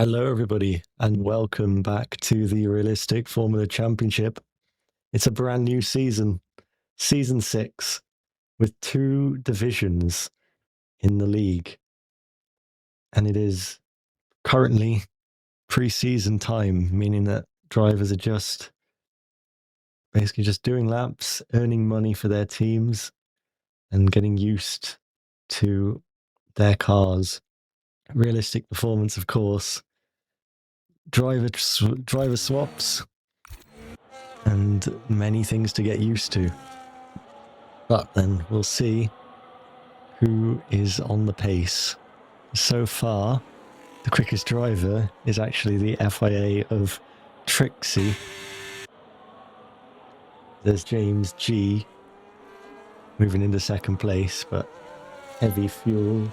Hello, everybody, and welcome back to the Realistic Formula Championship. It's a brand new season, Season 6, with 2 divisions in the league. And it is currently pre-season time, meaning that drivers are basically just doing laps, earning money for their teams, and getting used to their cars. Realistic performance, of course. Driver swaps, and many things to get used to. But then we'll see who is on the pace. So far, the quickest driver is actually the FIA of Trixie. There's James G moving into second place, but heavy fuel,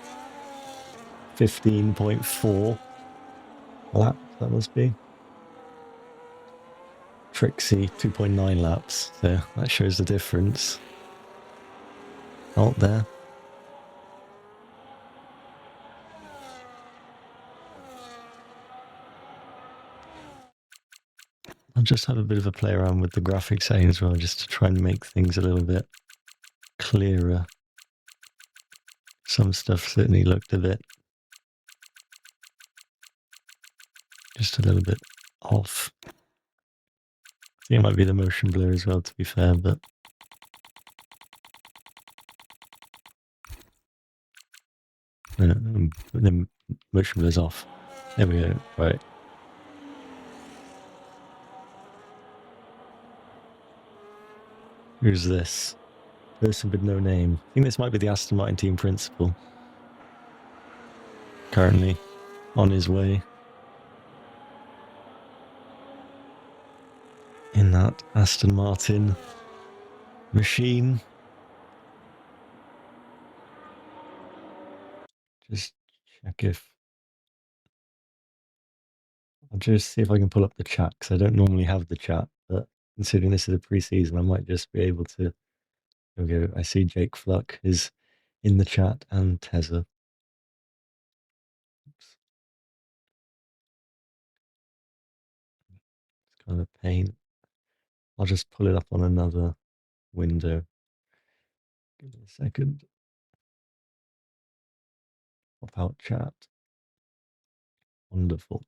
15.4 laps, that must be. Trixie, 2.9 laps, so that shows the difference. Out there. I'll just have a bit of a play around with the graphics setting as well, just to try and make things a little bit clearer. Some stuff certainly looked just a little bit off. I think it might be the motion blur as well, to be fair, but the motion blur's off. There we go. Right. Who's this? Person with no name. I think this might be the Aston Martin team principal. Currently on his way in that Aston Martin machine. Just check if... I'll just see if I can pull up the chat, because I don't normally have the chat, but considering this is a pre-season, I might just be able to... There we go. I see Jake Fluck is in the chat, and Tezza. It's kind of a pain. I'll just pull it up on another window. Give me a second. Pop out chat. Wonderful.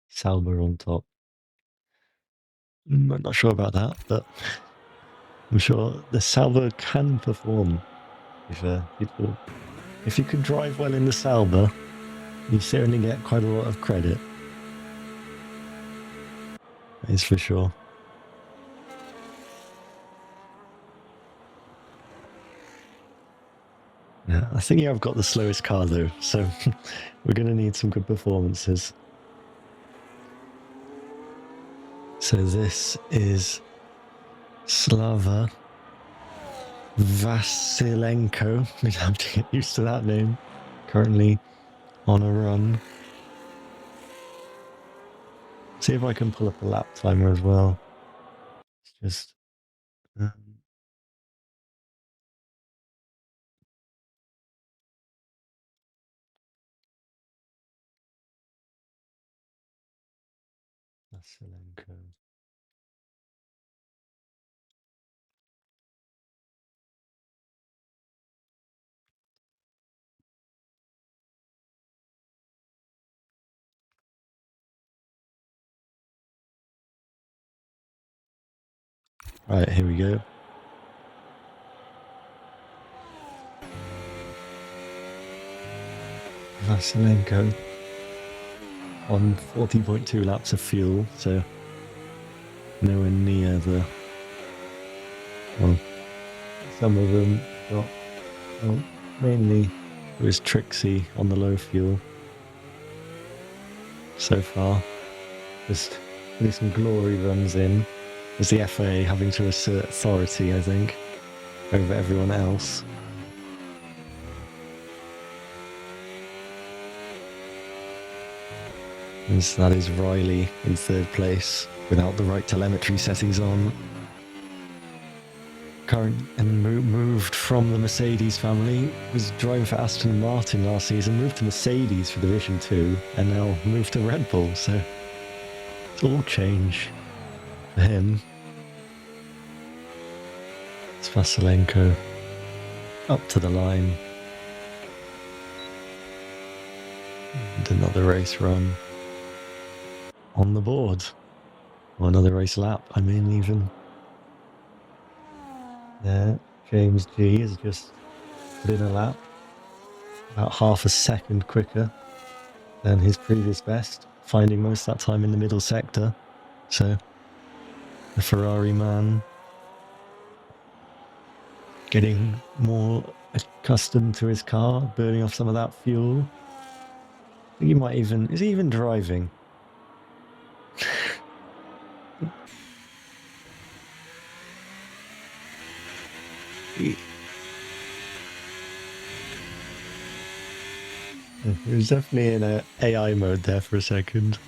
Salva on top. I'm not sure about that, but I'm sure the Salva can perform. If you can drive well in the Salva, you certainly get quite a lot of credit. That is for sure. Yeah, I think I've got the slowest car though, so we're going to need some good performances. So this is Slava Vasilenko. We'd have to get used to that name. Currently on a run. See if I can pull up a lap timer as well. It's just... Vasilenko. Right, here we go. Vasilenko on 40.2 laps of fuel, so nowhere near the... Well, some of them got... Well, mainly it was Trixie on the low fuel so far. Just putting some glory runs in. As the FIA having to assert authority, I think, over everyone else. As that is Riley in third place without the right telemetry settings on. Moved from the Mercedes family, was driving for Aston Martin last season, moved to Mercedes for Division 2, and now moved to Red Bull, so it's all change for him. It's Vasilenko up to the line. And another race run on the board. Or another race lap, I mean, even. There, James G has just put in a lap, about half a second quicker than his previous best, finding most of that time in the middle sector. So, the Ferrari man getting more accustomed to his car, burning off some of that fuel. I think he might even... Is he even driving? He was definitely in a AI mode there for a second.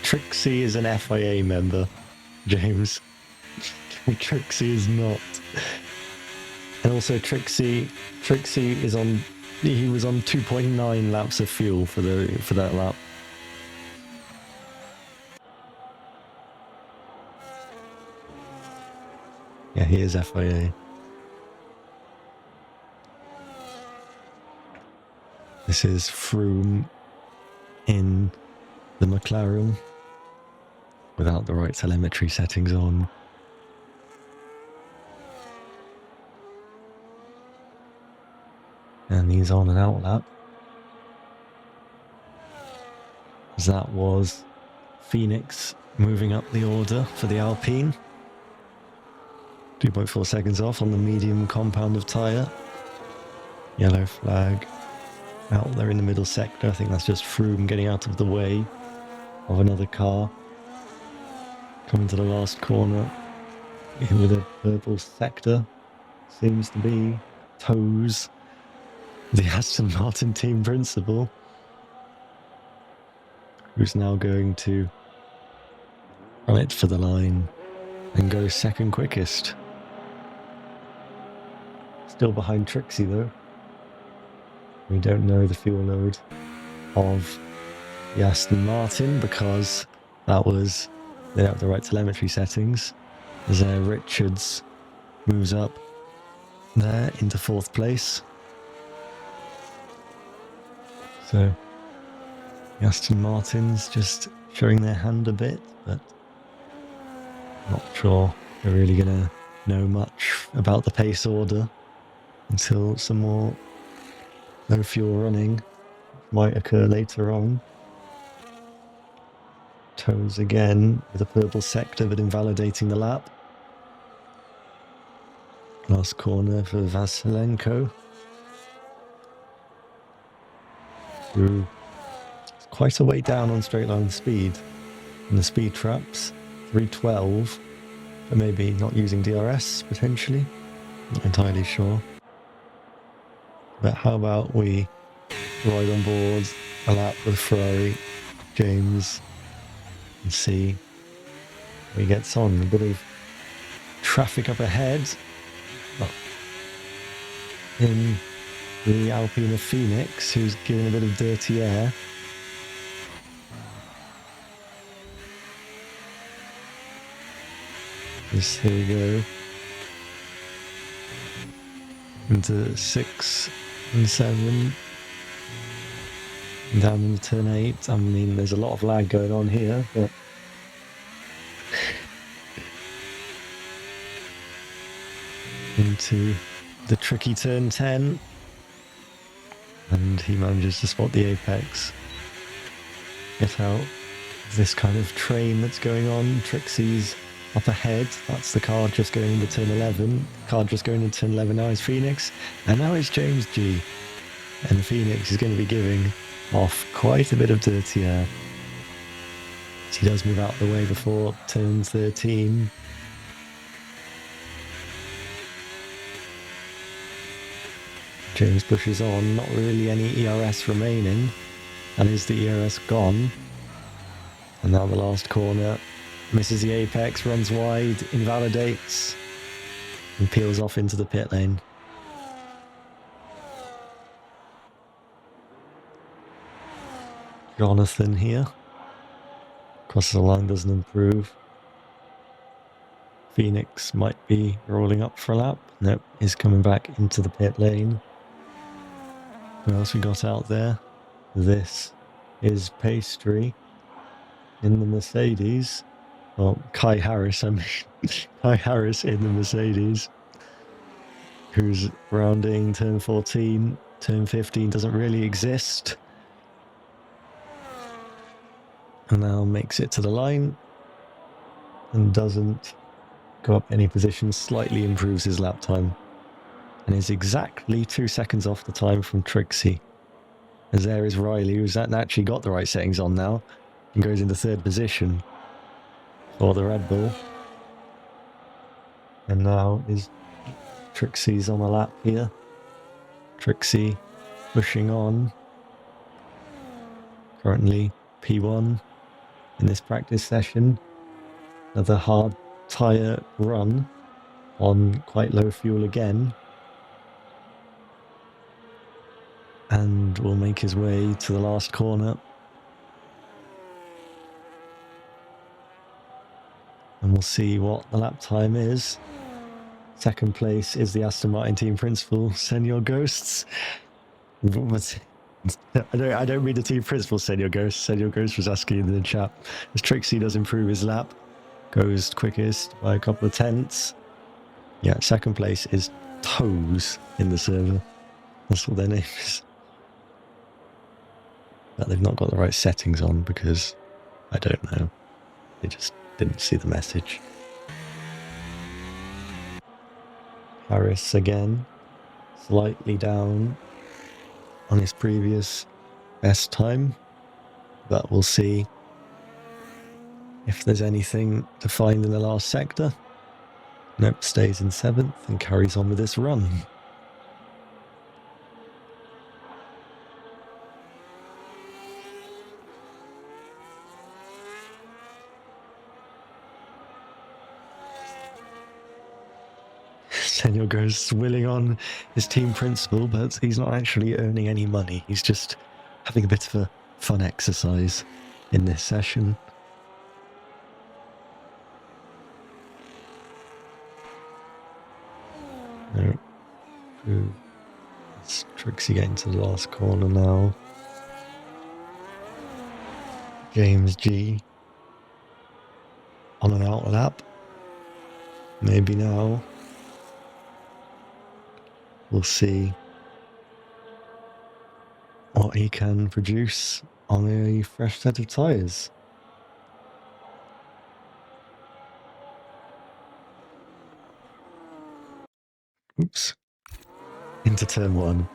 Trixie is an FIA member, James. Trixie is not. And also Trixie is on... He was on 2.9 laps of fuel for that lap. Yeah, he is FIA. This is Froome in the McLaren without the right telemetry settings on. And he's on an out lap. That was Phoenix moving up the order for the Alpine. 2.4 seconds off on the medium compound of tyre. Yellow flag out there in the middle sector. I think that's just Froome getting out of the way of another car. Coming to the last corner with a purple sector. Seems to be Toes, the Aston Martin team principal, who's now going to run it for the line and go second quickest. Still behind Trixie though. We don't know the fuel load of the Aston Martin because that was... They don't have the right telemetry settings. As Richards moves up there into fourth place. So the Aston Martins just showing their hand a bit, but not sure they're really going to know much about the pace order until some more no fuel running might occur later on. Toes again with a purple sector but invalidating the lap. Last corner for Vasilenko. Through quite a way down on straight line speed. And the speed traps, 312, but maybe not using DRS potentially. Not entirely sure. But how about we ride on board a lap with Ferrari, James, and see where he gets on. A bit of traffic up ahead. Oh. In the Alpine of Phoenix, who's giving a bit of dirty air. Just here we go. Into 6 and 7. Down into turn 8. I mean, there's a lot of lag going on here, but into the tricky turn 10. And he manages to spot the apex. Get out of this kind of train that's going on. Trixie's up ahead. That's the car just going into turn 11. Car just going into turn 11 now is Phoenix. And now it's James G. And Phoenix is going to be giving off quite a bit of dirty air. He does move out of the way before turn 13. James pushes on, not really any ERS remaining. And is the ERS gone? And now the last corner. Misses the apex, runs wide, invalidates, and peels off into the pit lane. Jonathan here. Crosses the line, doesn't improve. Phoenix might be rolling up for a lap. Nope, he's coming back into the pit lane. Who else we got out there? This is Pastry in the Mercedes. Well, Kai Harris, I mean. Kai Harris in the Mercedes. Who's rounding turn 14. Turn 15 doesn't really exist. And now makes it to the line. And doesn't go up any position. Slightly improves his lap time. And is exactly 2 seconds off the time from Trixie. As there is Riley, who's actually got the right settings on now, and goes into third position for the Red Bull. And now is Trixie's on the lap here. Trixie pushing on. Currently P1 in this practice session. Another hard tyre run on quite low fuel again. And will make his way to the last corner. And we'll see what the lap time is. Second place is the Aston Martin team principal, Senor Ghosts. I don't mean the team principal, Senor Ghost. Senor Ghost was asking in the chat. As Trixie does improve his lap, goes quickest by a couple of tenths. Yeah, second place is Toes in the server. That's what their name is. But they've not got the right settings on because I don't know. They just didn't see the message. Harris again, slightly down on his previous best time, but we'll see if there's anything to find in the last sector. Nope, stays in 7th and carries on with this run. Senor goes willing on his team principal, but he's not actually earning any money. He's just having a bit of a fun exercise in this session. It's Trixie getting to the last corner now. James G on an out lap. Maybe now. We'll see what he can produce on a fresh set of tyres. Oops. Into turn 1.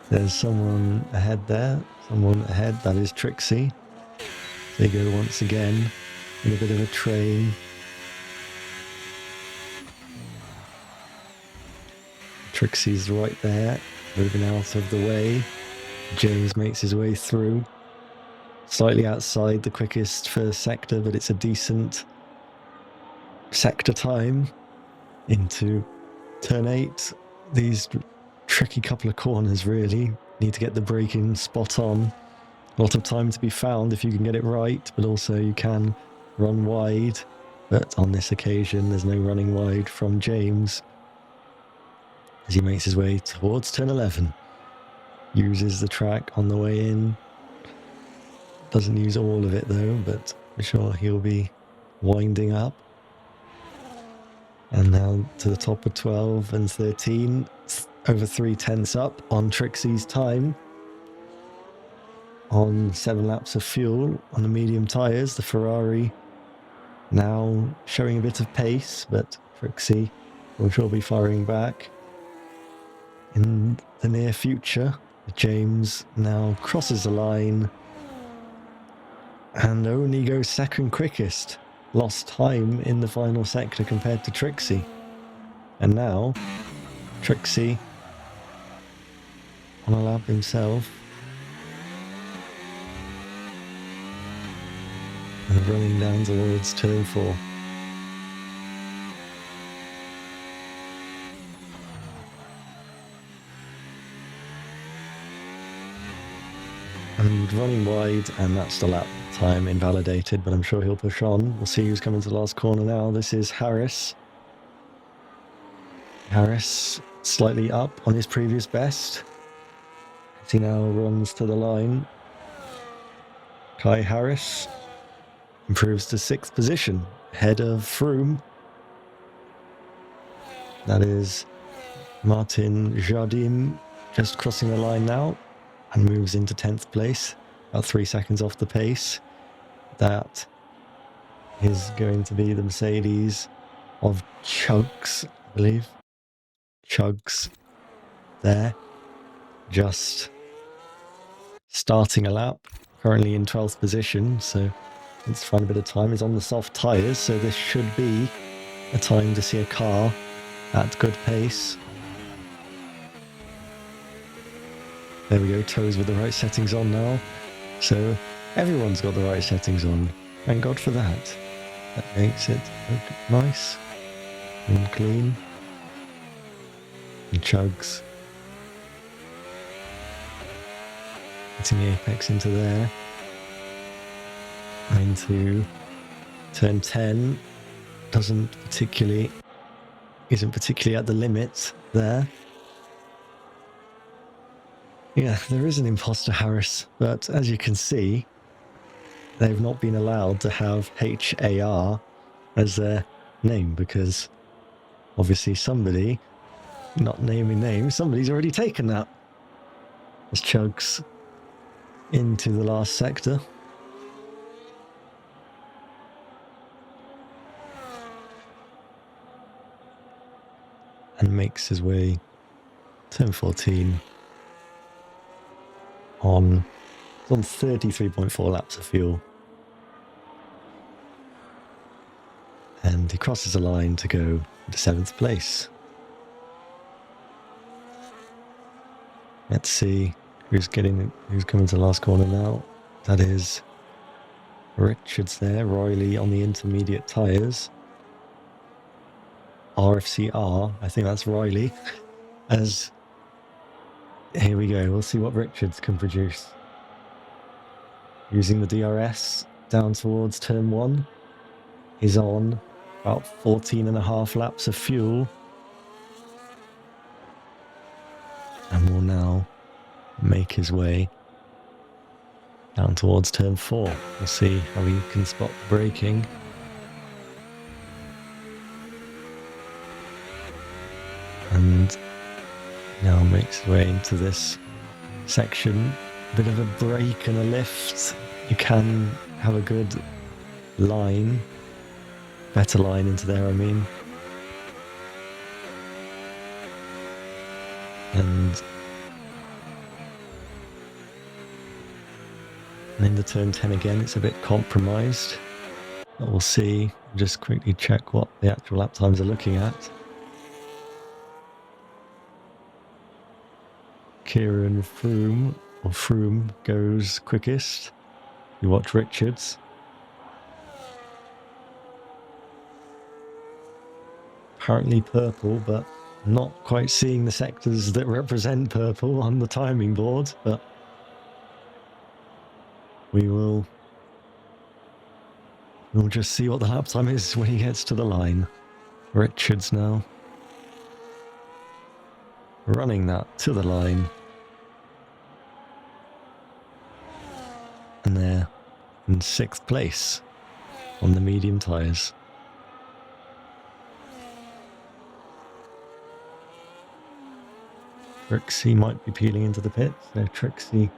There's someone ahead there. Someone ahead. That is Trixie. They go once again in a bit of a train. Trixie's right there, moving out of the way. James makes his way through. Slightly outside the quickest first sector, but it's a decent sector time. Into turn 8. These tricky couple of corners really need to get the braking spot on. A lot of time to be found if you can get it right, but also you can run wide. But on this occasion, there's no running wide from James as he makes his way towards turn 11. Uses the track on the way in. Doesn't use all of it though, but I'm sure he'll be winding up. And now to the top of 12 and 13, over 3 tenths up on Trixie's time. On 7 laps of fuel on the medium tyres, the Ferrari now showing a bit of pace, but Trixie will sure be firing back. In the near future, James now crosses the line and only goes second quickest. Lost time in the final sector compared to Trixie. And now, Trixie on a lap himself. And running down towards turn 4. And running wide, and that's the lap time invalidated, but I'm sure he'll push on. We'll see who's coming to the last corner now. This is Harris. Harris slightly up on his previous best. As he now runs to the line. Kai Harris improves to 6th position, ahead of Froome. That is Martin Jardim just crossing the line now and moves into 10th place, about 3 seconds off the pace. That is going to be the Mercedes of Chugs, I believe. Chugs there, just starting a lap, currently in 12th position, so let's find a bit of time. He's on the soft tyres, so this should be a time to see a car at good pace. There we go, toes with the right settings on now. So everyone's got the right settings on. Thank God for that. That makes it look nice and clean. And Chugs hitting the apex into there. Into turn 10. Isn't particularly at the limit there. Yeah, there is an imposter Harris, but as you can see, they've not been allowed to have HAR as their name because obviously somebody, not naming names, somebody's already taken that. As Chugs into the last sector. And makes his way turn 14 on 33.4 laps of fuel. And he crosses the line to go to 7th place. Let's see who's coming to the last corner now. That is Richards there, Riley on the intermediate tyres. RFCR, I think that's Riley. Here we go, we'll see what Richards can produce. Using the DRS down towards turn 1. He's on about 14.5 laps of fuel. And will now make his way down towards turn 4. We'll see how he can spot the braking. And now makes his way into this section. Bit of a brake and a lift. You can have a good line. Better line into there, I mean. And into turn 10 again, it's a bit compromised. But we'll see. Just quickly check what the actual lap times are looking at. Kieran Froome goes quickest. You watch Richards. Apparently purple, but not quite seeing the sectors that represent purple on the timing board, but we'll just see what the lap time is when he gets to the line. Richards now running that to the line. And they're in 6th place on the medium tyres. Trixie might be peeling into the pits. No, Trixie's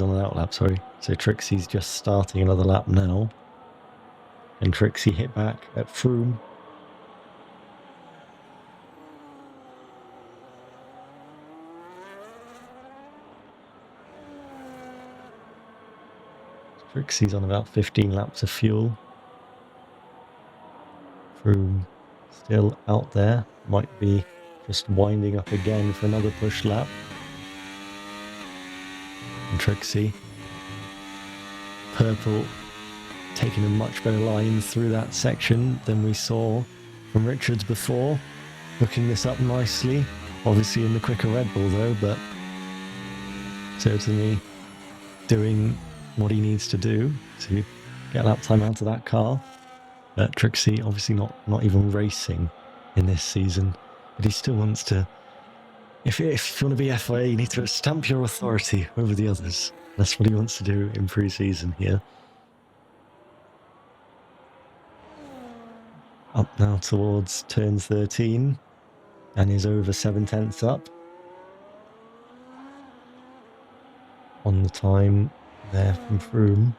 on an outlap, sorry. So Trixie's just starting another lap now. And Trixie hit back at Froome. Trixie's on about 15 laps of fuel. Froome still out there. Might be just winding up again for another push lap. and Trixie. Purple taking a much better line through that section than we saw from Richards before. Hooking this up nicely. Obviously in the quicker Red Bull though, but certainly doing what he needs to do to get lap time out of that car. But Trixie obviously not even racing in this season, but he still wants to. If you want to be FIA, you need to stamp your authority over the others. That's what he wants to do in pre-season here. Up now towards turn 13 and is over 7/10 up on the time there from Froome.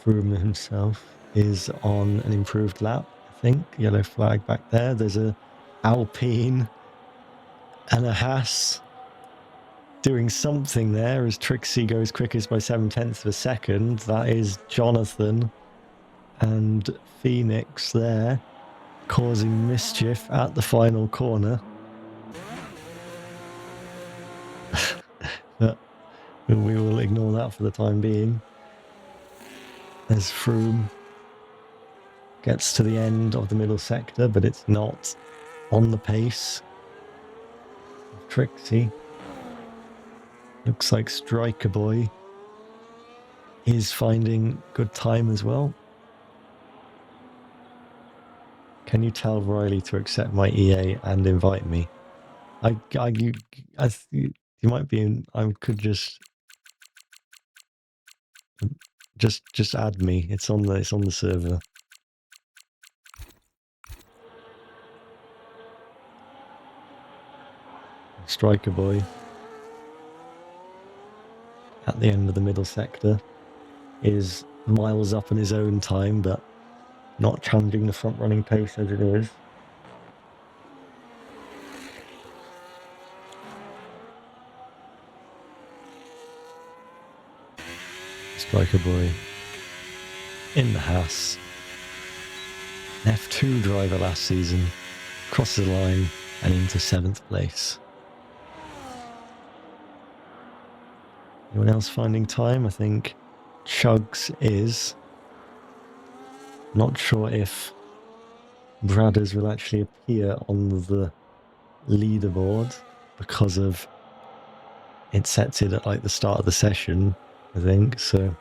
Froome himself is on an improved lap, I think. Yellow flag back there. There's a Alpine and a Haas doing something there as Trixie goes quickest by 7/10 of a second. That is Jonathan and Phoenix there causing mischief at the final corner. But we will ignore that for the time being. As Froome gets to the end of the middle sector, but it's not on the pace of Trixie. Looks like Striker Boy is finding good time as well. Can you tell Riley to accept my EA and invite me? You might be in. I could just add me. It's on the server. Striker Boy at the end of the middle sector is miles up in his own time, but not challenging the front running pace as it is. Striker Boy in the Haas. An F2 driver last season, crosses the line and into 7th place. Anyone else finding time? I think Chugs is. Not sure if Bradders will actually appear on the leaderboard because of it sets it at like the start of the session, I think. So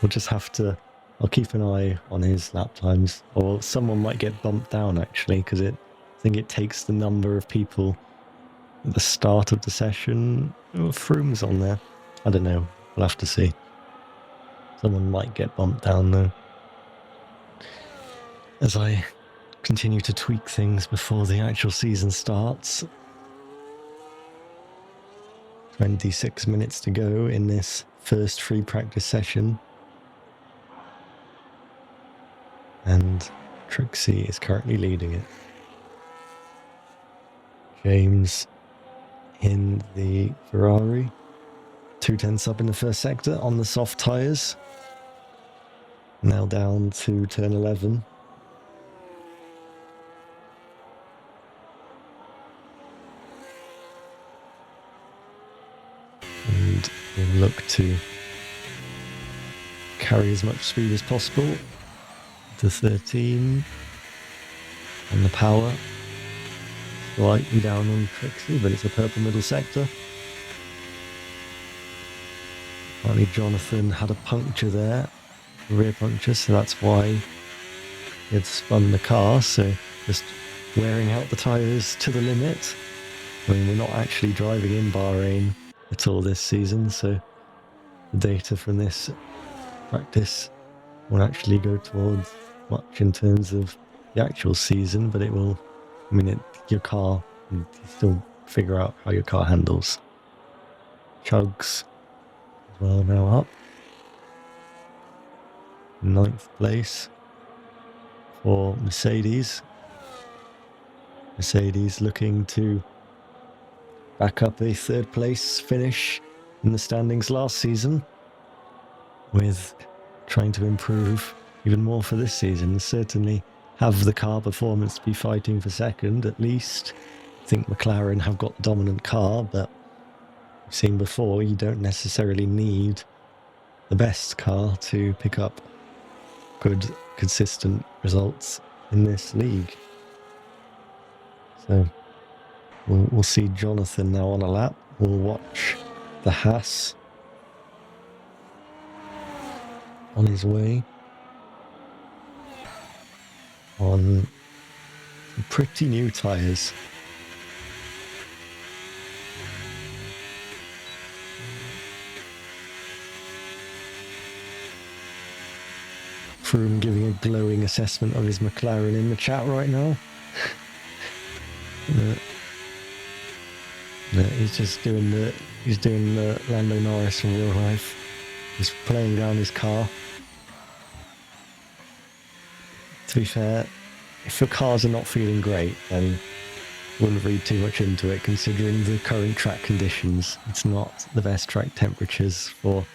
we'll just have to. I'll keep an eye on his lap times, or someone might get bumped down actually because I think it takes the number of people at the start of the session. Oh, Froome's on there. I don't know. We'll have to see. Someone might get bumped down though. As I continue to tweak things before the actual season starts. 26 minutes to go in this first free practice session. And Trixie is currently leading it. James in the Ferrari. 2/10 up in the first sector on the soft tyres. Now down to turn 11. And we'll look to carry as much speed as possible to 13. And the power slightly down on Trixie, but it's a purple middle sector. Apparently Jonathan had a puncture there, a rear puncture, so that's why he had spun the car. So just wearing out the tyres to the limit. I mean, we're not actually driving in Bahrain at all this season, so the data from this practice won't actually go towards much in terms of the actual season, but it will. I mean, your car, you still figure out how your car handles. Chugs as well now up. 9th place for Mercedes. Mercedes looking to back up a 3rd place finish in the standings last season, with trying to improve even more for this season. Certainly have the car performance to be fighting for 2nd at least, I think McLaren have got the dominant car, but we've seen before you don't necessarily need the best car to pick up good, consistent results in this league. So we'll see Jonathan now on a lap. We'll watch the Haas on his way on some pretty new tyres. Froome giving a glowing assessment of his McLaren in the chat right now. He's just doing the Lando Norris in real life. He's playing down his car. To be fair, if your cars are not feeling great, then wouldn't read too much into it, considering the current track conditions. It's not the best track temperatures for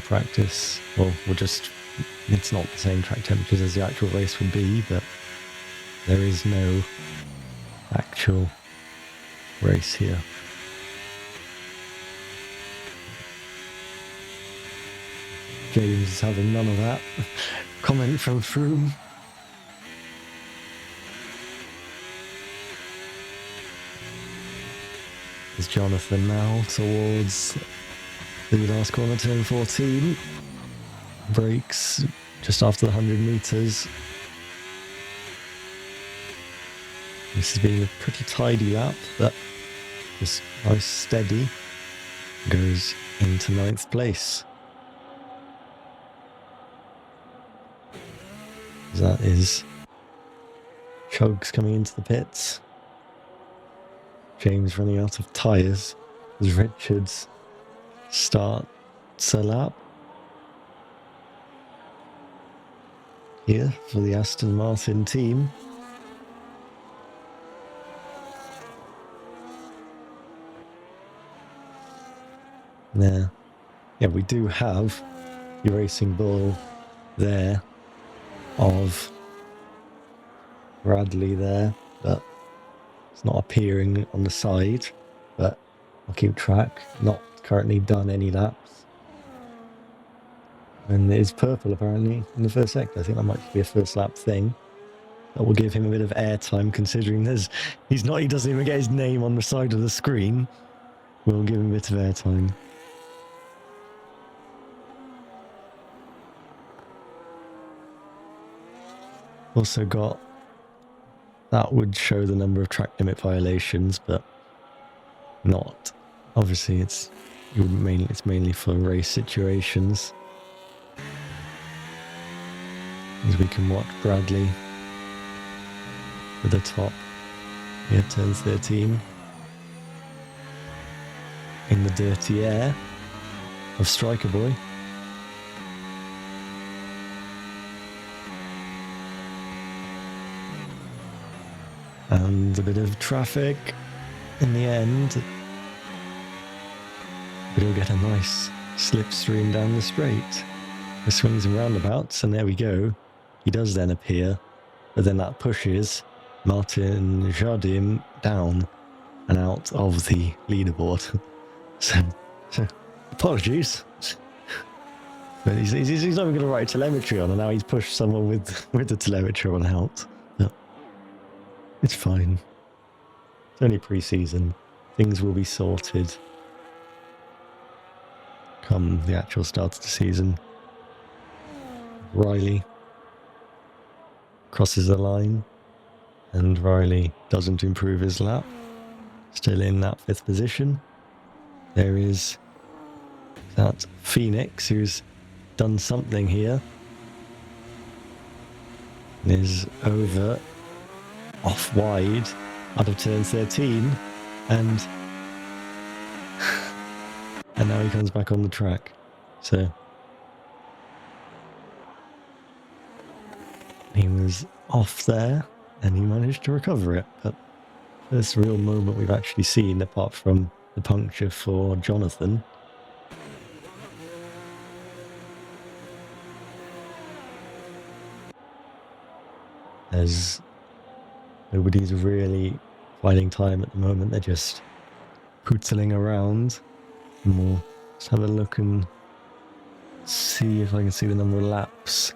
practice. Well, it's not the same track temperatures as the actual race would be, but there is no actual race here. James is having none of that. Comment from Froome. There's Jonathan now towards the last corner, turn 14. Brakes just after the 100 metres. This has been a pretty tidy lap, but just nice steady. Goes into 9th place. That is Chugs coming into the pits. James running out of tyres as Richards starts a lap here for the Aston Martin team. There. Yeah, we do have your Racing Bull there of Bradley there, but it's not appearing on the side. But I'll keep track. Not currently done any laps. And it is purple apparently in the first sector. I think that might be a first lap thing. That will give him a bit of airtime, considering he doesn't even get his name on the side of the screen. We'll give him a bit of airtime. Also got, that would show the number of track limit violations, but not. Obviously, it's mainly for race situations. As we can watch Bradley at the top. Here, turn 13. In the dirty air of Striker Boy. And a bit of traffic in the end. But he'll get a nice slipstream down the straight. The swings and roundabouts, and there we go. He does then appear, but then that pushes Martin Jardim down and out of the leaderboard. so apologies. But he's not even going to write telemetry on, and now he's pushed someone with the telemetry on out. But it's fine. It's only pre-season. Things will be sorted come the actual start of the season. Riley crosses the line, and Riley doesn't improve his lap. Still in that 5th position. There is that Phoenix who's done something here. And is over, off wide, out of turn 13, and now he comes back on the track. So he was off there, and he managed to recover it. But first real moment we've actually seen, apart from the puncture for Jonathan. As Nobody's really finding time at the moment. They're just pootling around. And we'll just have a look and see if I can see the number of laps.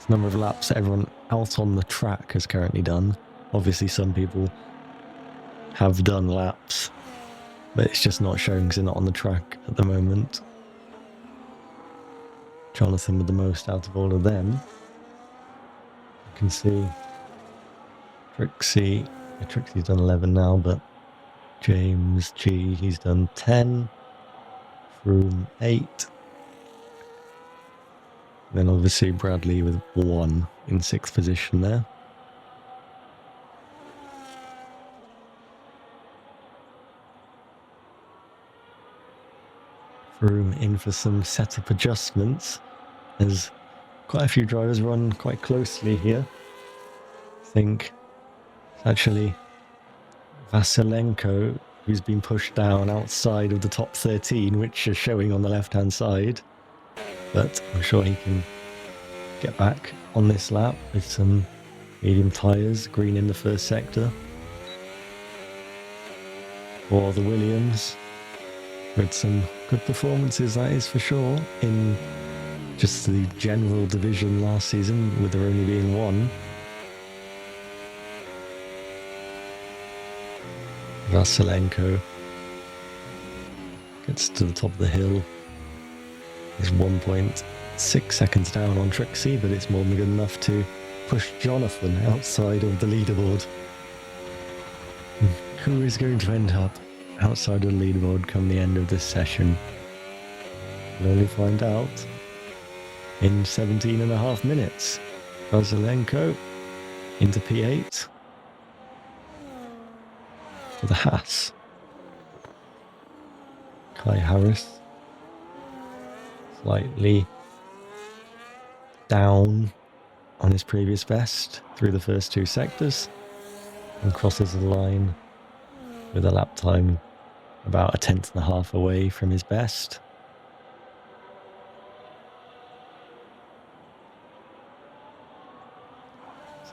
The number of laps that everyone out on the track has currently done. Obviously, some people have done laps, but it's just not showing because they're not on the track at the moment. Jonathan with the most out of all of them. You can see Trixie's done 11 now, but James G, he's done 10. Froome 8. Then obviously Bradley with 1 in 6th position there. Froome in for some setup adjustments, as quite a few drivers run quite closely here. I think it's actually Vasilenko who's been pushed down outside of the top 13, which is showing on the left-hand side. But I'm sure he can get back on this lap with some medium tyres, green in the first sector. For the Williams, with some good performances, that is for sure, in just the general division last season, with there only being 1. Vasilenko gets to the top of the hill. He's 1.6 seconds down on Trixie, but it's more than good enough to push Jonathan outside of the leaderboard. Who is going to end up outside of the leaderboard come the end of this session? We'll only find out in 17.5 minutes. Vasilenko into P8 for the Haas. Kai Harris slightly down on his previous best through the first 2 sectors and crosses the line with a lap time about 1.5 tenths away from his best.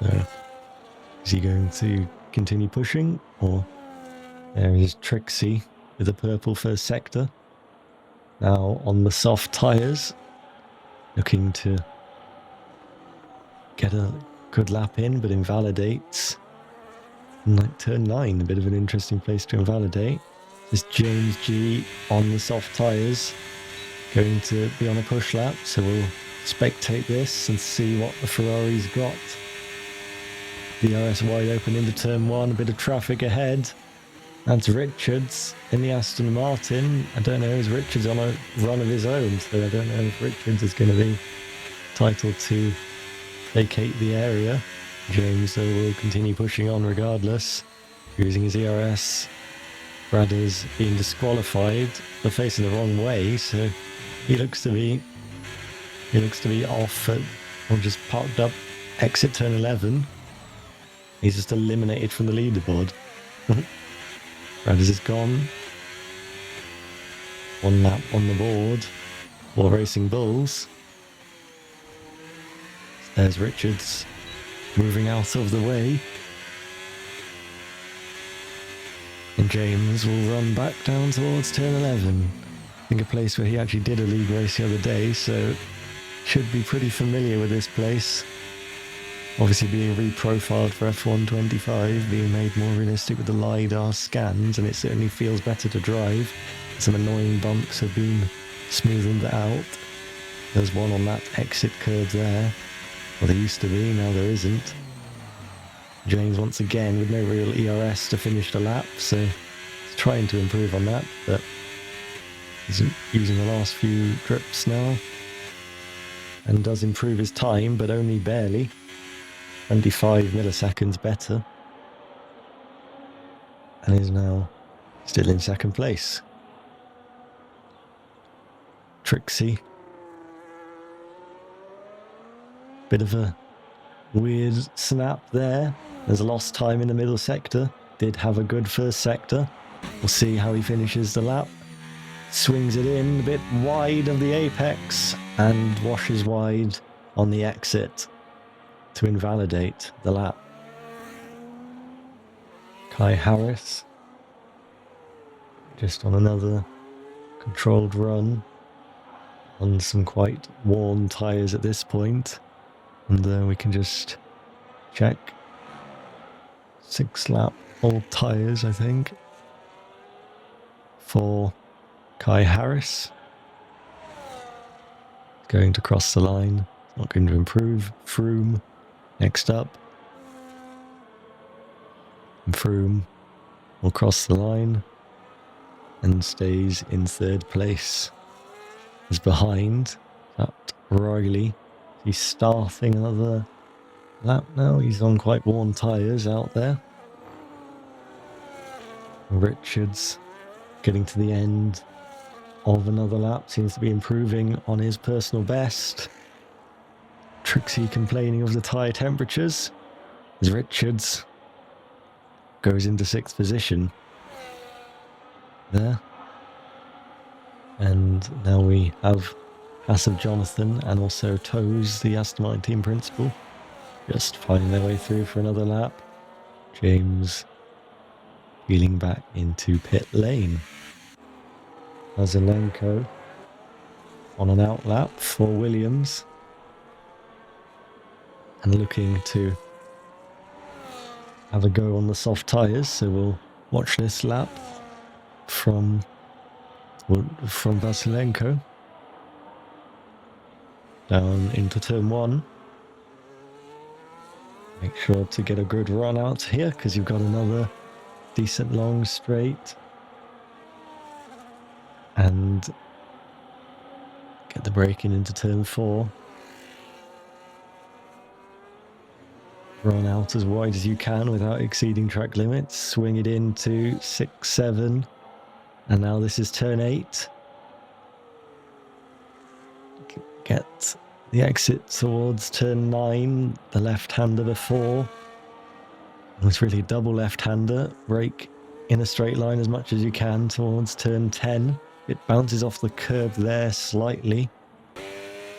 So is he going to continue pushing, or there is Trixie with a purple first sector now on the soft tyres, looking to get a good lap in, but invalidates. Turn 9, a bit of an interesting place to invalidate. This James G on the soft tyres, going to be on a push lap, so we'll spectate this and see what the Ferrari's got. DRS wide open into turn 1, a bit of traffic ahead. That's Richards in the Aston Martin. I don't know, is Richards on a run of his own, so I don't know if Richards is going to be entitled to vacate the area. James, though, will continue pushing on regardless, using his ERS. Brad is being disqualified. They're facing the wrong way, so he looks to be off at, or just parked up exit turn 11. He's just eliminated from the leaderboard. Brothers is gone. 1 lap on the board for Racing Bulls. There's Richards moving out of the way. And James will run back down towards turn 11. I think a place where he actually did a league race the other day, so should be pretty familiar with this place. Obviously being reprofiled for F1 25, being made more realistic with the LiDAR scans, and it certainly feels better to drive. Some annoying bumps have been smoothened out. There's one on that exit curve there. Well, there used to be, now there isn't. James once again with no real ERS to finish the lap, so he's trying to improve on that, but he's using the last few trips now. And does improve his time, but only barely. 25 milliseconds better, and is now still in 2nd place. Trixie, bit of a weird snap there. There's a lost time in the middle sector. Did have a good first sector. We'll see how he finishes the lap. Swings it in a bit wide of the apex and washes wide on the exit to invalidate the lap. Kai Harris just on another controlled run on some quite worn tyres at this point, and we can just check 6-lap old tyres, I think, for Kai Harris. Going to cross the line, not going to improve. Froome next up. And Froome will cross the line and stays in third place. Is behind that Riley. He's starting another lap now. He's on quite worn tyres out there. Richards getting to the end of another lap, seems to be improving on his personal best. Trixie complaining of the tyre temperatures as Richards goes into 6th position there. And now we have Passive Jonathan and also Toes, the Aston Martin team principal, just finding their way through for another lap. James peeling back into pit lane. Mazelenko on an out lap for Williams and looking to have a go on the soft tyres, so we'll watch this lap from Vasilenko down into turn 1. Make sure to get a good run out here because you've got another decent long straight, and get the braking into turn 4. Run out as wide as you can without exceeding track limits. Swing it into 6, 7. And now this is turn 8. Get the exit towards turn 9. The left-hander before. It's really double left-hander. Brake in a straight line as much as you can towards turn 10. It bounces off the curb there slightly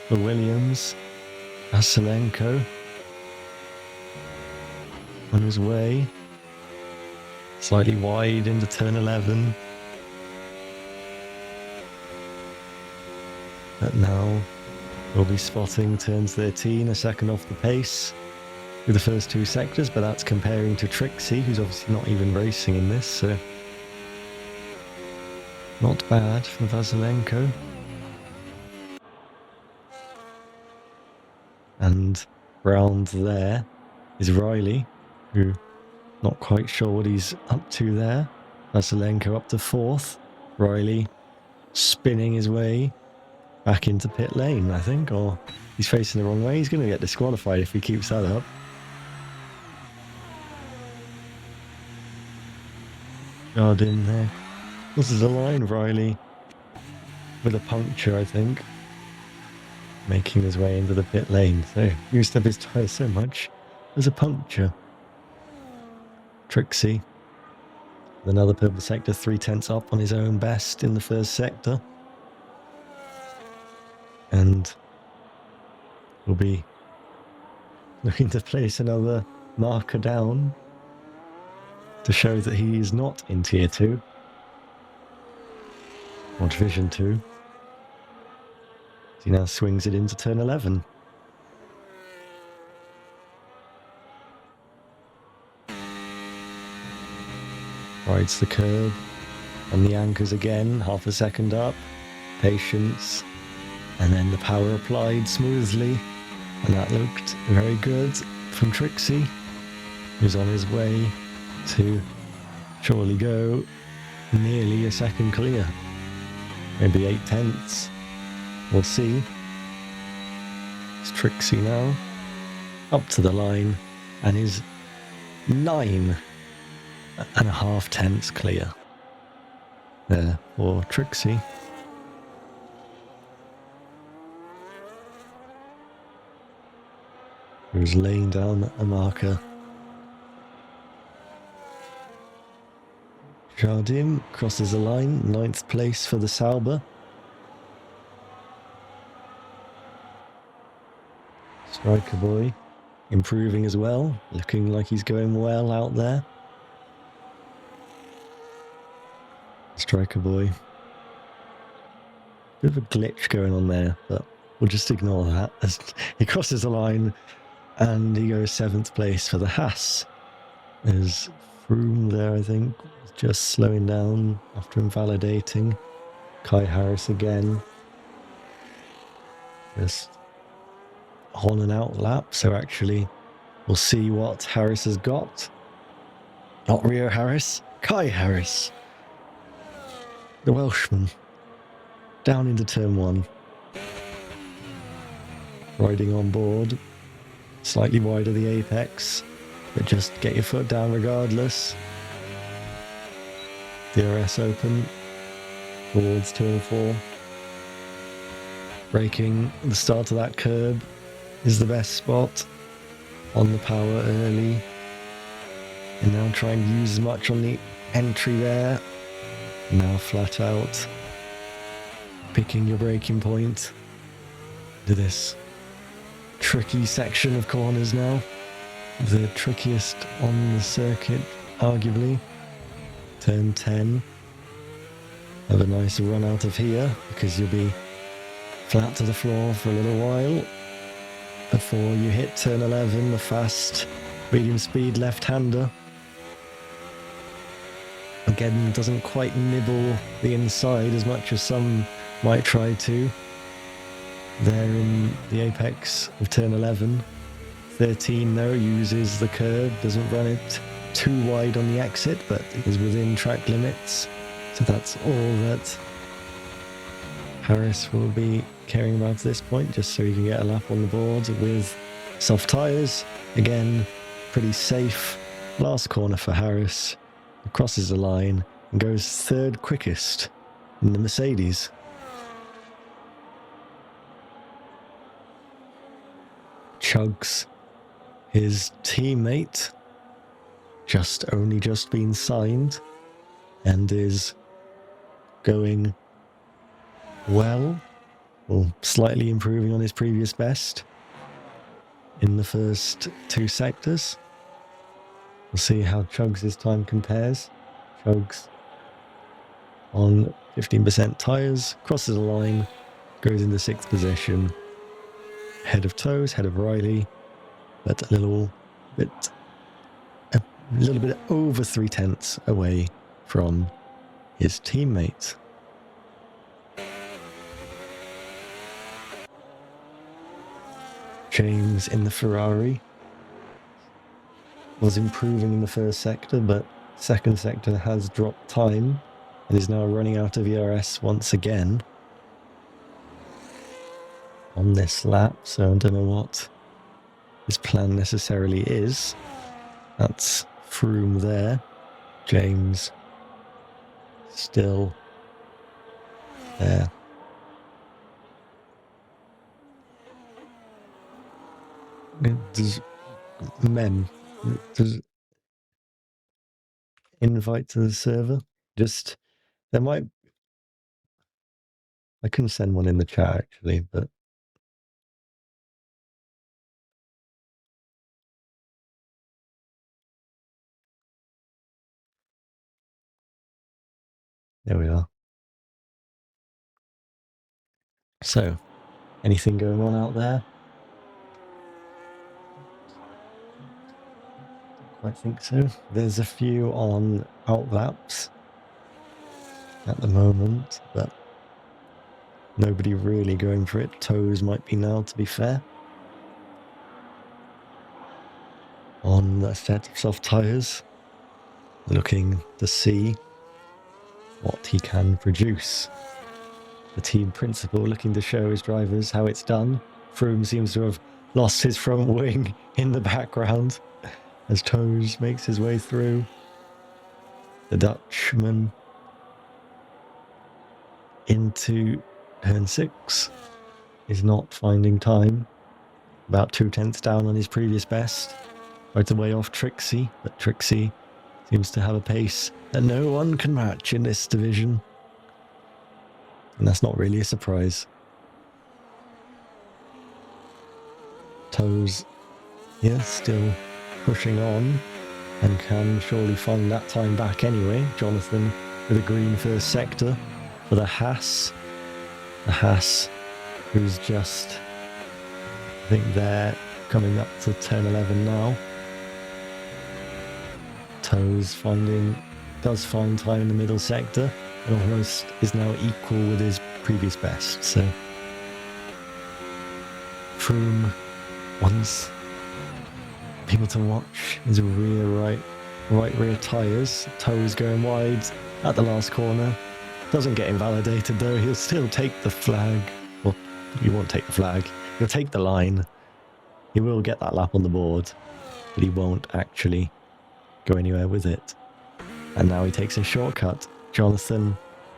for Williams. Vasilenko on his way. Slightly wide into turn 11. But now we'll be spotting turn 13, a second off the pace through the first 2 sectors, but that's comparing to Trixie, who's obviously not even racing in this, so not bad for Vasilenko. And round there is Riley, who not quite sure what he's up to there. Vasilenko up to 4th. Riley spinning his way back into pit lane, I think, or he's facing the wrong way. He's going to get disqualified if he keeps that up. Jardin there. This is a line, Riley, with a puncture, I think, making his way into the pit lane. So, used up his tyre so much, there's a puncture. Trixie, with another purple sector, 3/10 up on his own best in the first sector. And will be looking to place another marker down to show that he is not in Tier 2 or Division 2. He now swings it into turn 11. Rides the curb and the anchors again, half a second up. Patience. And then the power applied smoothly. And that looked very good from Trixie, who's on his way to surely go nearly a second clear. Maybe 8/10. We'll see. It's Trixie now. Up to the line and is 9.5 tenths clear there for Trixie. Who's laying down a marker. Jardim crosses the line, 9th place for the Sauber. Striker Boy improving as well, looking like he's going well out there. Striker boy. Bit of a glitch going on there, but we'll just ignore that as he crosses the line and he goes 7th place for the Haas. There's Froome there, I think, just slowing down after invalidating. Kai Harris again. Just on and out lap, so actually we'll see what Harris has got. Not Rio Harris, Kai Harris. The Welshman. Down into turn 1. Riding on board. Slightly wide of the apex, but just get your foot down regardless. DRS open towards 2 and 4. Braking the start of that curb is the best spot. On the power early. And now try and use as much on the entry there. Now flat out. Picking your braking point. To this tricky section of corners now. The trickiest on the circuit, arguably. Turn 10. Have a nice run out of here, because you'll be flat to the floor for a little while before you hit turn 11, the fast medium speed left-hander. Again, doesn't quite nibble the inside as much as some might try to. There in the apex of turn 11. 13 though uses the curb, doesn't run it too wide on the exit, but is within track limits. So that's all that Harris will be caring about at this point, just so he can get a lap on the board with soft tyres. Again, pretty safe. Last corner for Harris. He crosses the line and goes 3rd quickest in the Mercedes. Chugs his teammate, only just been signed, and is going well, or slightly improving on his previous best in the first 2 sectors. We'll see how Chugs' time compares. Chugs on 15% tyres, crosses the line, goes into 6th position. Head of Toes, head of Riley, but a little bit over 3/10 away from his teammate. James in the Ferrari was improving in the first sector, but second sector has dropped time and is now running out of ERS once again on this lap, so I don't know what his plan necessarily is. That's Froome there. James still there. Does invite to the server? Just, there might, I can send one in the chat actually, but there we are. So, anything going on out there? Don't quite think so. There's a few on outlaps at the moment, but nobody really going for it. Toes might be now, to be fair. On a set of soft tyres, looking to see what he can produce. The team principal looking to show his drivers how it's done. Froome seems to have lost his front wing in the background as Toes makes his way through. The Dutchman into turn 6 is not finding time. About 2/10 down on his previous best. Right away off Trixie, but Trixie seems to have a pace that no one can match in this division. And that's not really a surprise. Toes, yeah, still pushing on and can surely find that time back anyway. Jonathan with a green first sector for the Haas. The Haas, who's just, I think they're coming up to turn 11 now. Toes does find time in the middle sector and almost is now equal with his previous best. So Froome wants people to watch his right rear tyres. Toes going wide at the last corner. Doesn't get invalidated though. He'll still take the flag. Well, he won't take the flag. He'll take the line. He will get that lap on the board, but he won't actually go anywhere with it. And now he takes a shortcut. Jonathan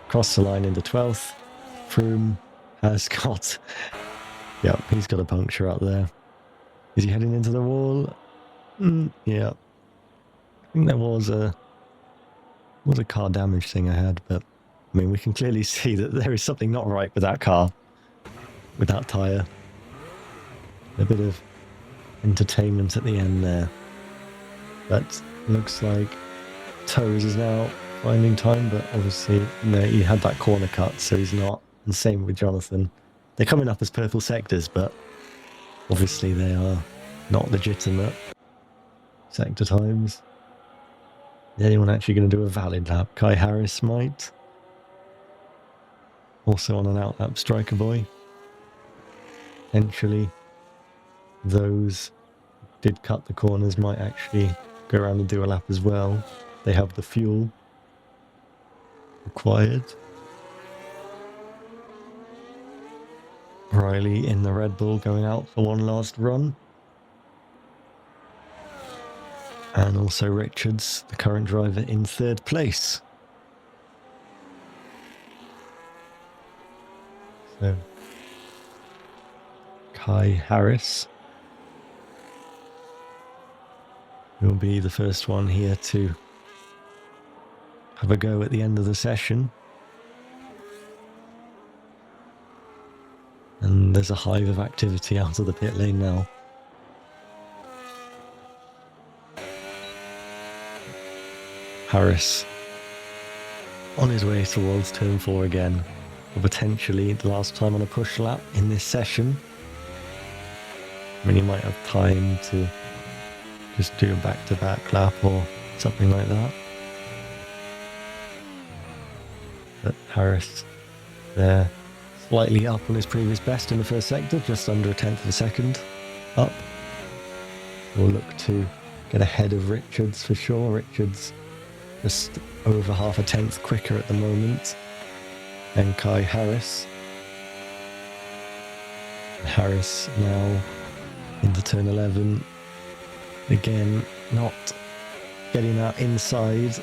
crossed the line into 12th. Froome has got... Yep, he's got a puncture out there. Is he heading into the wall? Yeah. I think there was a car damage thing I had, but I mean, we can clearly see that there is something not right with that car, with that tyre. A bit of entertainment at the end there. But looks like Toes is now finding time, but obviously no, he had that corner cut, so he's not. And same with Jonathan. They're coming up as purple sectors, but obviously they are not legitimate sector times. Is anyone actually going to do a valid lap? Kai Harris might. Also on an outlap, Striker Boy. Potentially those did cut the corners might actually go around and do a lap as well. They have the fuel required. Riley in the Red Bull going out for one last run. And also Richards, the current driver, in third place. So, Kai Harris will be the first one here to have a go at the end of the session. And there's a hive of activity out of the pit lane now. Harris on his way towards turn 4 again, or potentially the last time on a push lap in this session. I mean, he might have time to just do a back-to-back lap or something like that. But Harris there, slightly up on his previous best in the first sector, just under a tenth of a second up. We'll look to get ahead of Richards for sure. Richards just over half a tenth quicker at the moment than Kai Harris. Harris now into turn 11. Again, not getting that inside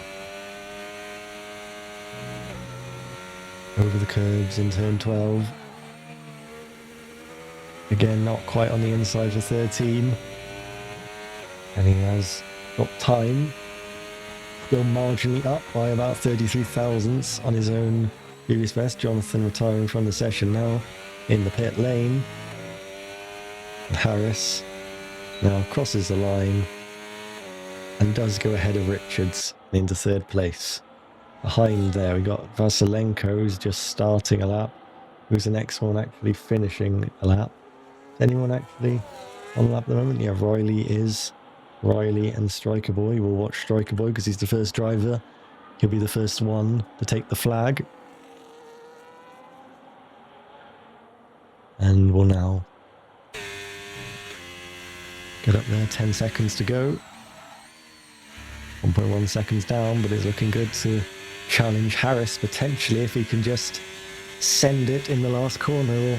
over the curbs in turn 12. Again, not quite on the inside for 13. And he has got time. Still marginally up by about 33 thousandths on his own previous best. Jonathan retiring from the session now in the pit lane. Harris now crosses the line and does go ahead of Richards into third place. Behind there we got Vasilenko, who's just starting a lap. Who's the next one actually finishing a lap? Is anyone actually on the lap at the moment? Yeah, Riley is. Riley and Striker Boy. We'll watch Striker Boy because he's the first driver. He'll be the first one to take the flag. And we'll now get up there. 10 seconds to go. 1.1 seconds down, but it's looking good to challenge Harris potentially if he can just send it in the last corner or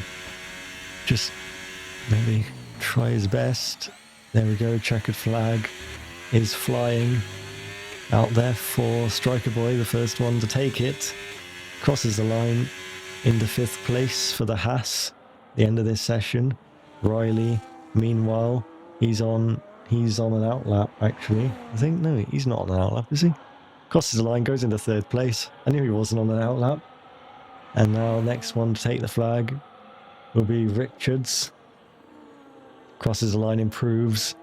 just maybe try his best. There we go, checkered flag is flying out there for Striker Boy, the first one to take it. Crosses the line into 5th place for the Haas at the end of this session. Riley, meanwhile, he's on an outlap actually. I think, no, he's not on an outlap, is he? Crosses the line, goes into 3rd place. I knew he wasn't on an outlap. And now next one to take the flag will be Richards. Crosses the line, improves,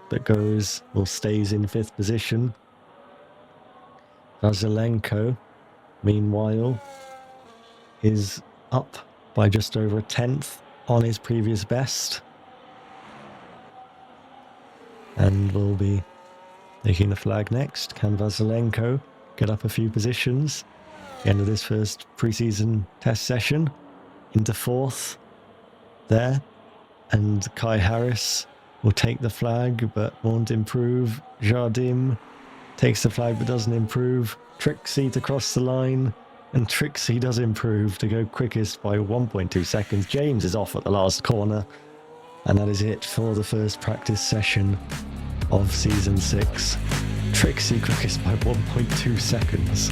but stays in 5th position. Vasilenko meanwhile, is up by just over a tenth on his previous best. And will be taking the flag next. Can Vasilenko get up a few positions? The end of this first preseason test session. Into fourth there. And Kai Harris will take the flag but won't improve. Jardim takes the flag but doesn't improve. Trixie to cross the line. And Trixie does improve to go quickest by 1.2 seconds. James is off at the last corner. And that is it for the first practice session of Season 6. Trixie quickest by 1.2 seconds.